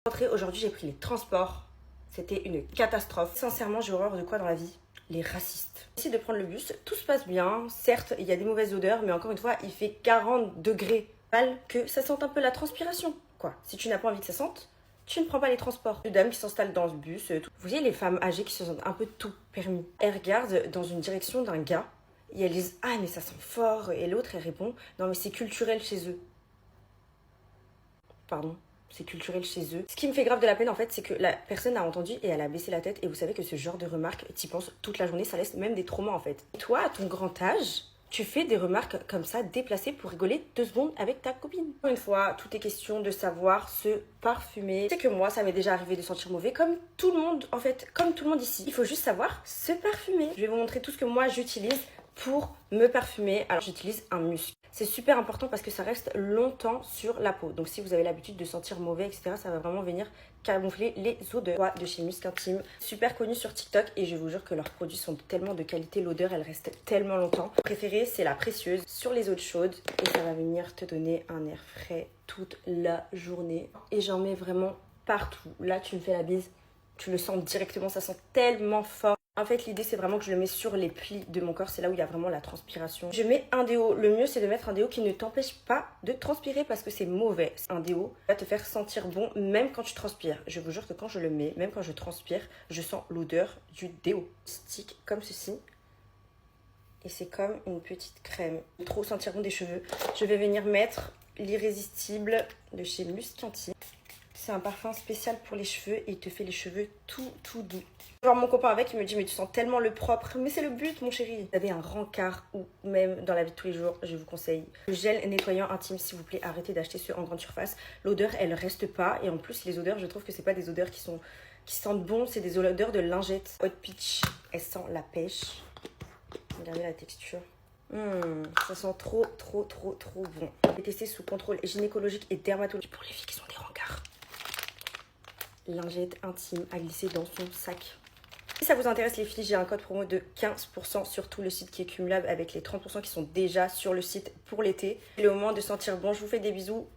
Rentrée aujourd'hui, j'ai pris les transports. C'était une catastrophe. Sincèrement, j'ai horreur de quoi dans la vie? Les racistes. J'essaie de prendre le bus, tout se passe bien. Certes, il y a des mauvaises odeurs, mais encore une fois, il fait 40 degrés. Mal que ça sente un peu la transpiration. Quoi, si tu n'as pas envie que ça sente, tu ne prends pas les transports. Deux dames qui s'installent dans ce bus. Tout. Vous voyez les femmes âgées qui se sentent un peu tout permis. Elles regardent dans une direction d'un gars et elles disent « Ah, mais ça sent fort !» Et l'autre, elle répond « Non, mais c'est culturel chez eux. » Pardon. C'est culturel chez eux. Ce qui me fait grave de la peine en fait, c'est que la personne a entendu et elle a baissé la tête. Et vous savez que ce genre de remarques, t'y penses toute la journée, ça laisse même des traumas en fait. Et toi, à ton grand âge, tu fais des remarques comme ça, déplacées pour rigoler 2 secondes avec ta copine. Encore une fois, tout est question de savoir se parfumer. C'est que moi, ça m'est déjà arrivé de sentir mauvais, comme tout le monde en fait, comme tout le monde ici. Il faut juste savoir se parfumer. Je vais vous montrer tout ce que moi j'utilise pour me parfumer. Alors j'utilise un musc. C'est super important parce que ça reste longtemps sur la peau. Donc si vous avez l'habitude de sentir mauvais, etc., ça va vraiment venir camoufler les odeurs. De chez Musc Intime, super connu sur TikTok et je vous jure que leurs produits sont tellement de qualité, l'odeur elle reste tellement longtemps. Mon préféré c'est la précieuse sur les eaux chaudes et ça va venir te donner un air frais toute la journée. Et j'en mets vraiment partout. Là tu me fais la bise, tu le sens directement, ça sent tellement fort. En fait, l'idée, c'est vraiment que je le mets sur les plis de mon corps. C'est là où il y a vraiment la transpiration. Je mets un déo. Le mieux, c'est de mettre un déo qui ne t'empêche pas de transpirer parce que c'est mauvais. Un déo va te faire sentir bon même quand tu transpires. Je vous jure que quand je le mets, même quand je transpire, je sens l'odeur du déo. Stick comme ceci. Et c'est comme une petite crème. Trop sentir bon des cheveux. Je vais venir mettre l'irrésistible de chez Musc Intime. C'est un parfum spécial pour les cheveux et il te fait les cheveux tout doux. Voir mon copain avec, il me dit mais tu sens tellement le propre. Mais c'est le but mon chéri. Vous avez un rencard ou même dans la vie de tous les jours, je vous conseille le gel nettoyant intime s'il vous plaît. Arrêtez d'acheter ceux en grande surface. L'odeur elle reste pas et en plus les odeurs je trouve que c'est pas des odeurs qui sentent bon. C'est des odeurs de lingette. Hot Peach, elle sent la pêche. Regardez la texture. Ça sent trop bon. J'ai testé sous contrôle gynécologique et dermatologique pour les filles qui sont des rencards. Lingette intime à glisser dans son sac. Si ça vous intéresse les filles, j'ai un code promo de 15% sur tout le site qui est cumulable avec les 30% qui sont déjà sur le site pour l'été. C'est le moment de sentir bon. Je vous fais des bisous.